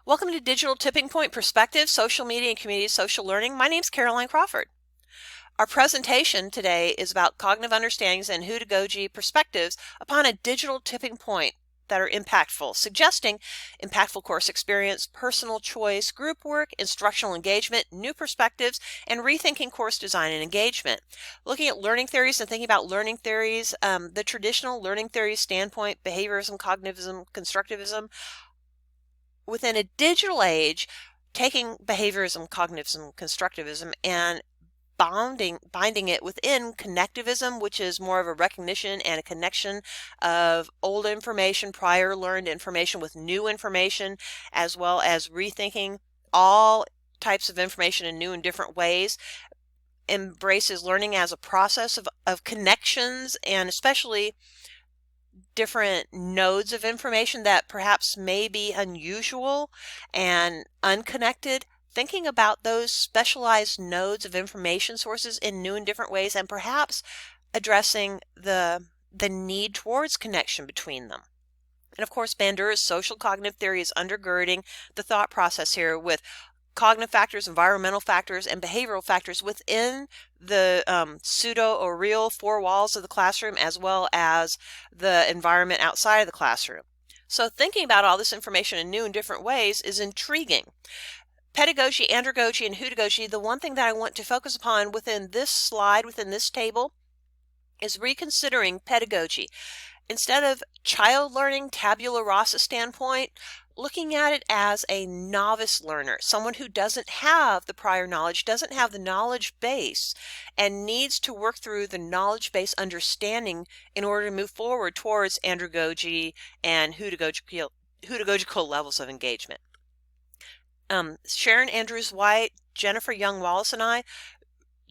Welcome to Digital Tipping Point Perspective, Social Media and Community Social Learning. My name is Caroline Crawford. Our presentation today is about cognitive understandings and hudagogy perspectives upon a digital tipping point that are impactful, suggesting impactful course experience, personal choice, group work, instructional engagement, new perspectives, and rethinking course design and engagement. Looking at learning theories and thinking about learning theories, the traditional learning theory standpoint, behaviorism, cognitivism, constructivism, within a digital age, taking behaviorism, cognitivism, constructivism, and binding it within connectivism, which is more of a recognition and a connection of old information, prior learned information with new information, as well as rethinking all types of information in new and different ways. Embraces learning as a process of connections, and especially different nodes of information that perhaps may be unusual and unconnected, thinking about those specialized nodes of information sources in new and different ways, and perhaps addressing the need towards connection between them. And of course, Bandura's social cognitive theory is undergirding the thought process here, with cognitive factors, environmental factors, and behavioral factors within the pseudo or real four walls of the classroom, as well as the environment outside of the classroom. So thinking about all this information in new and different ways is intriguing. Pedagogy, andragogy, and hudagogy, the one thing that I want to focus upon within this slide, within this table, is reconsidering pedagogy. Instead of child learning, tabula rasa standpoint, looking at it as a novice learner, someone who doesn't have the prior knowledge, doesn't have the knowledge base, and needs to work through the knowledge base understanding in order to move forward towards andragogy and hudagogical levels of engagement. Sharon Andrews White, Jennifer Young Wallace, and I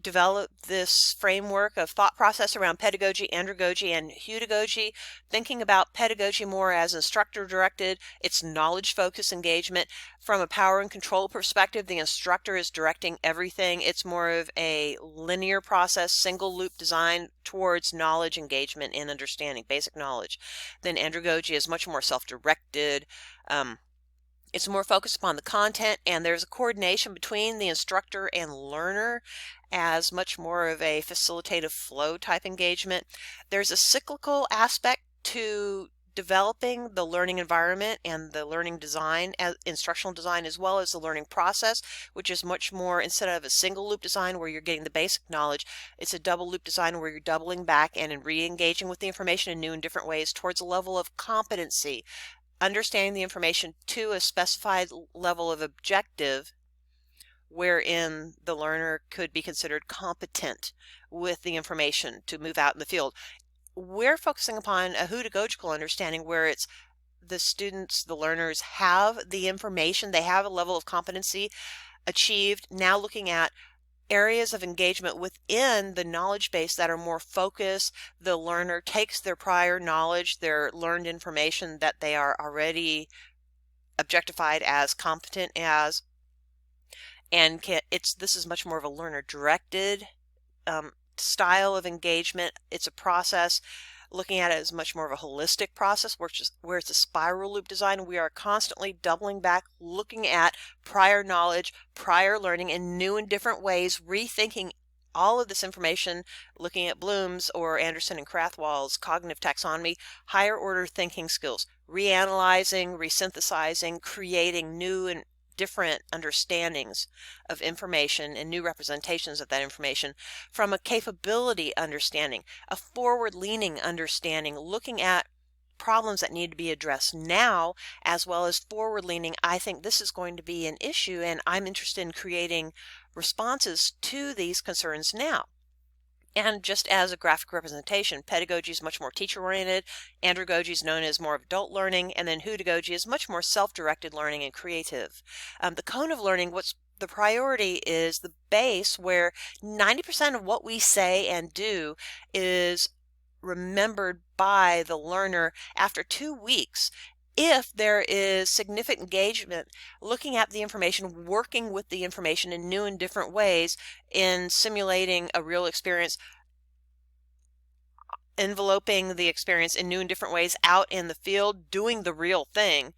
developed this framework of thought process around pedagogy, andragogy, and hudagogy, thinking about pedagogy more as instructor-directed, it's knowledge-focused engagement. From a power and control perspective, the instructor is directing everything. It's more of a linear process, single loop design towards knowledge, engagement, and understanding, basic knowledge. Then andragogy is much more self-directed. It's more focused upon the content, and there's a coordination between the instructor and learner as much more of a facilitative flow type engagement. There's a cyclical aspect to developing the learning environment and the learning design, instructional design, as well as the learning process, which is much more, instead of a single loop design where you're getting the basic knowledge, it's a double loop design where you're doubling back and re-engaging with the information in new and different ways towards a level of competency, understanding the information to a specified level of objective wherein the learner could be considered competent with the information to move out in the field. We're focusing upon a hudagogical understanding where it's the students, the learners have the information, they have a level of competency achieved, now looking at areas of engagement within the knowledge base that are more focused. The learner takes their prior knowledge, their learned information that they are already objectified as competent as, and this is much more of a learner-directed style of engagement. It's a process. Looking at it as much more of a holistic process where it's a spiral loop design. We are constantly doubling back, looking at prior knowledge, prior learning in new and different ways, rethinking all of this information, looking at Bloom's or Anderson and Krathwohl's cognitive taxonomy, higher order thinking skills, reanalyzing, resynthesizing, creating new and different understandings of information and new representations of that information, from a capability understanding, a forward-leaning understanding, looking at problems that need to be addressed now, as well as forward-leaning, I think this is going to be an issue and I'm interested in creating responses to these concerns now. And just as a graphic representation, pedagogy is much more teacher-oriented, andragogy is known as more of adult learning, and then hudagogy is much more self-directed learning and creative. The cone of learning, what's the priority is the base where 90% of what we say and do is remembered by the learner after 2 weeks. If there is significant engagement, looking at the information, working with the information in new and different ways, in simulating a real experience, enveloping the experience in new and different ways out in the field, doing the real thing,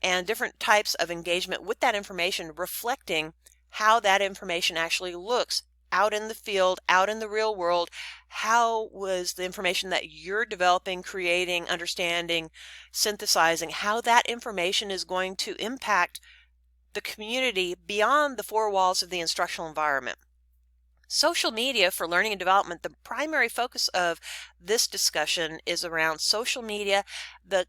and different types of engagement with that information, reflecting how that information actually looks out in the field, out in the real world. How was the information that you're developing, creating, understanding, synthesizing, how that information is going to impact the community beyond the four walls of the instructional environment. Social media for learning and development, the primary focus of this discussion is around social media, the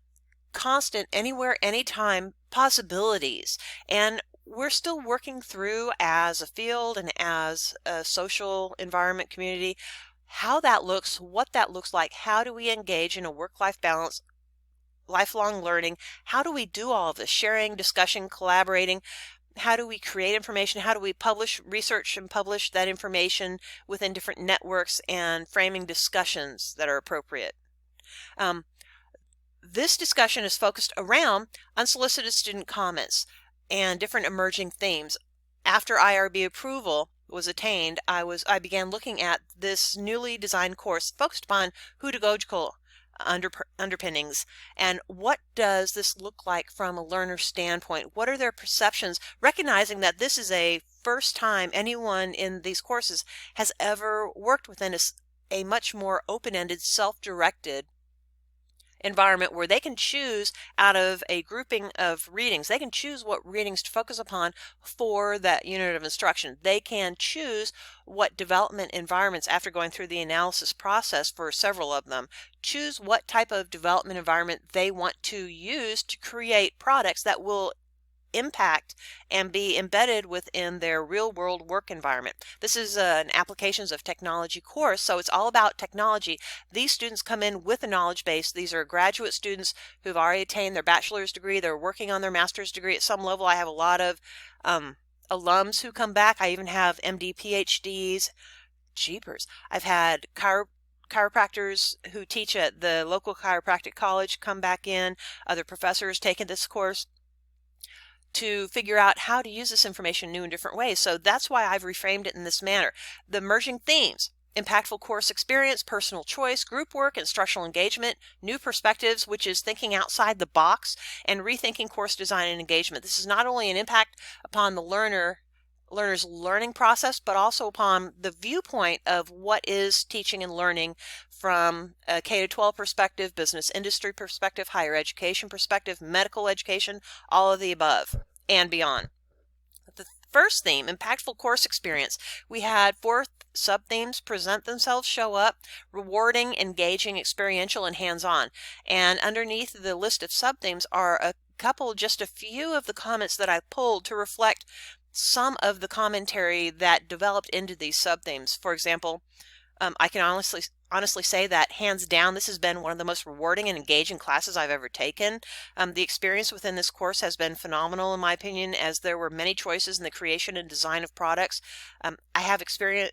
constant anywhere, anytime possibilities. And we're still working through as a field and as a social environment community, how that looks, what that looks like, how do we engage in a work-life balance, lifelong learning, how do we do all of this, sharing, discussion, collaborating, how do we create information, how do we publish, research and publish that information within different networks and framing discussions that are appropriate. This discussion is focused around unsolicited student comments and different emerging themes. After IRB approval was attained, I began looking at this newly designed course focused upon pedagogical underpinnings, and what does this look like from a learner standpoint? What are their perceptions, recognizing that this is a first time anyone in these courses has ever worked within a much more open-ended, self-directed environment where they can choose out of a grouping of readings. They can choose what readings to focus upon for that unit of instruction. They can choose what development environments, after going through the analysis process for several of them, choose what type of development environment they want to use to create products that will impact and be embedded within their real-world work environment. This is an applications of technology course, so it's all about technology. These students come in with a knowledge base. These are graduate students who've already attained their bachelor's degree. They're working on their master's degree at some level. I have a lot of alums who come back. I even have MD, PhDs. Jeepers. I've had chiropractors who teach at the local chiropractic college come back in, other professors taking this course to figure out how to use this information new in different ways. So that's why I've reframed it in this manner. The emerging themes: impactful course experience, personal choice, group work, instructional engagement, new perspectives, which is thinking outside the box, and rethinking course design and engagement. This is not only an impact upon the learner's learning process, but also upon the viewpoint of what is teaching and learning from a K-12 perspective, business industry perspective, higher education perspective, medical education, all of the above and beyond. The first theme, impactful course experience. We had 4 sub-themes present themselves, show up: rewarding, engaging, experiential, and hands-on. And underneath the list of sub-themes are just a few of the comments that I pulled to reflect some of the commentary that developed into these sub-themes. For example, I can honestly say that hands down, this has been one of the most rewarding and engaging classes I've ever taken. The experience within this course has been phenomenal, in my opinion, as there were many choices in the creation and design of products. I have experience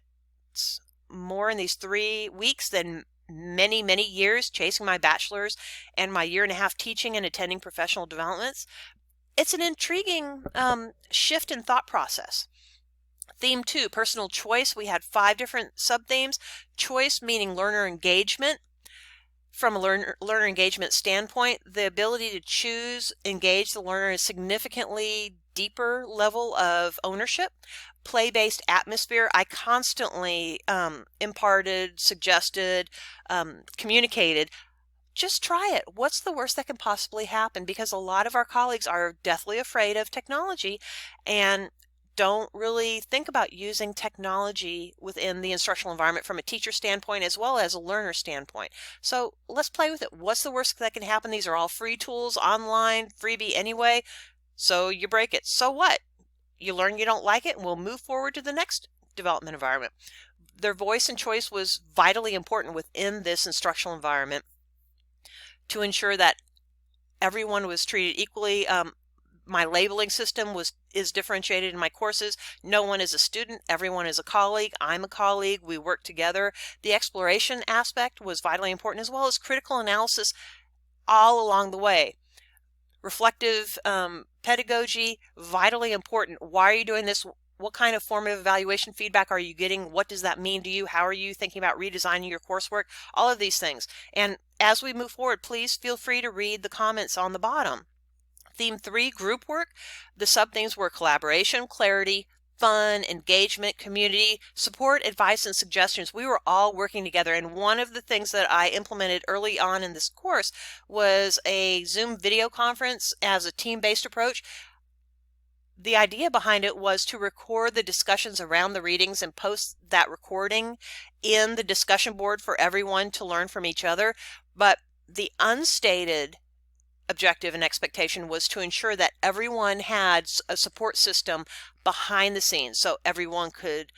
more in these 3 weeks than many years chasing my bachelor's and my 1.5 years teaching and attending professional developments. It's an intriguing shift in thought process. Theme 2, personal choice. We had 5 different sub-themes. Choice meaning learner engagement. From a learner engagement standpoint, the ability to choose, engage the learner is significantly deeper level of ownership. Play-based atmosphere. I constantly imparted, suggested, communicated, just try it. What's the worst that can possibly happen? Because a lot of our colleagues are deathly afraid of technology and don't really think about using technology within the instructional environment from a teacher standpoint as well as a learner standpoint. So let's play with it. What's the worst that can happen? These are all free tools, online, freebie anyway. So you break it. So what? You learn you don't like it, and we'll move forward to the next development environment. Their voice and choice was vitally important within this instructional environment to ensure that everyone was treated equally. My labeling system is differentiated in my courses. No one is a student, everyone is a colleague. I'm a colleague, we work together. The exploration aspect was vitally important, as well as critical analysis all along the way. Reflective pedagogy, vitally important. Why are you doing this? What kind of formative evaluation feedback are you getting? What does that mean to you? How are you thinking about redesigning your coursework? All of these things. And as we move forward, please feel free to read the comments on the bottom. Theme 3, group work. The sub-themes were collaboration, clarity, fun, engagement, community, support, advice, and suggestions. We were all working together, and one of the things that I implemented early on in this course was a Zoom video conference as a team-based approach. The idea behind it was to record the discussions around the readings and post that recording in the discussion board for everyone to learn from each other. But the unstated objective and expectation was to ensure that everyone had a support system behind the scenes so everyone could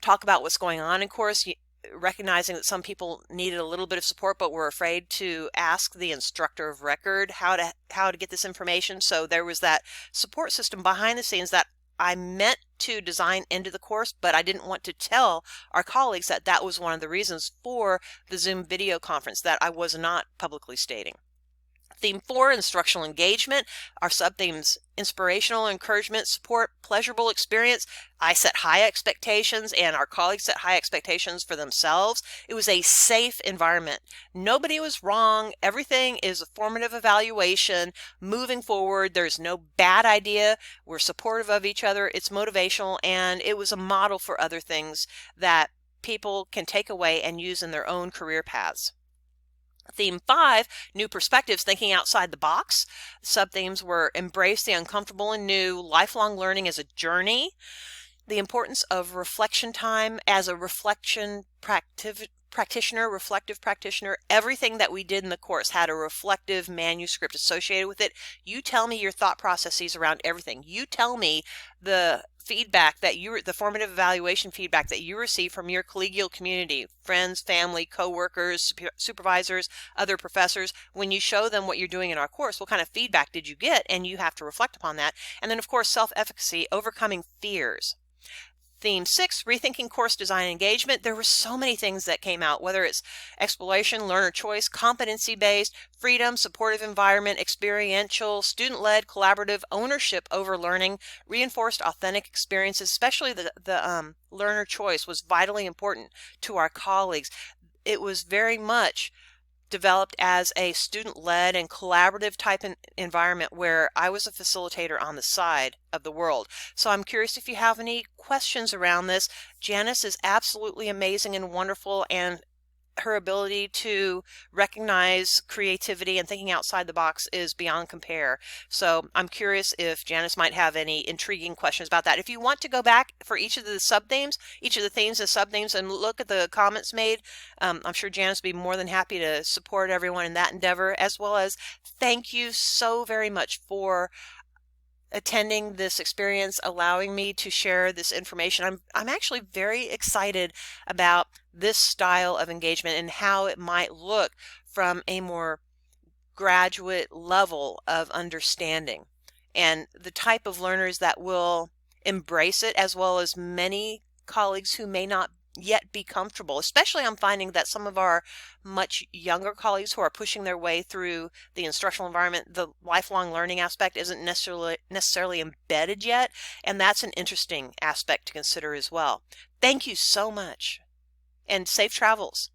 talk about what's going on in course, recognizing that some people needed a little bit of support but were afraid to ask the instructor of record how to get this information. So there was that support system behind the scenes that I meant to design into the course, but I didn't want to tell our colleagues that that was one of the reasons for the Zoom video conference that I was not publicly stating. Theme 4, instructional engagement. Our sub-themes, inspirational, encouragement, support, pleasurable experience. I set high expectations and our colleagues set high expectations for themselves. It was a safe environment. Nobody was wrong. Everything is a formative evaluation. Moving forward, there's no bad idea. We're supportive of each other. It's motivational, and it was a model for other things that people can take away and use in their own career paths. Theme 5, new perspectives, thinking outside the box. Sub-themes were embrace the uncomfortable and new, lifelong learning as a journey, the importance of reflection time as a reflective practitioner. Everything that we did in the course had a reflective manuscript associated with it. You tell me your thought processes around everything. You tell me the feedback that the formative evaluation feedback that you receive from your collegial community, friends, family, co-workers, supervisors, other professors. When you show them what you're doing in our course, what kind of feedback did you get? And you have to reflect upon that. And then, of course, self-efficacy, overcoming fears. Theme 6, rethinking course design engagement. There were so many things that came out, whether it's exploration, learner choice, competency-based, freedom, supportive environment, experiential, student-led, collaborative, ownership over learning, reinforced authentic experiences, especially the learner choice was vitally important to our colleagues. It was very much developed as a student-led and collaborative type environment where I was a facilitator on the side of the world. So I'm curious if you have any questions around this. Janice is absolutely amazing and wonderful, and her ability to recognize creativity and thinking outside the box is beyond compare. So I'm curious if Janice might have any intriguing questions about that. If you want to go back for each of the sub-themes, each of the themes and sub-themes, and look at the comments made, I'm sure Janice will be more than happy to support everyone in that endeavor, as well as thank you so very much for attending this experience, allowing me to share this information. I'm actually very excited about this style of engagement and how it might look from a more graduate level of understanding, and the type of learners that will embrace it, as well as many colleagues who may not yet be comfortable. Especially I'm finding that some of our much younger colleagues who are pushing their way through the instructional environment, the lifelong learning aspect isn't necessarily embedded yet, and that's an interesting aspect to consider as well. Thank you so much, and safe travels.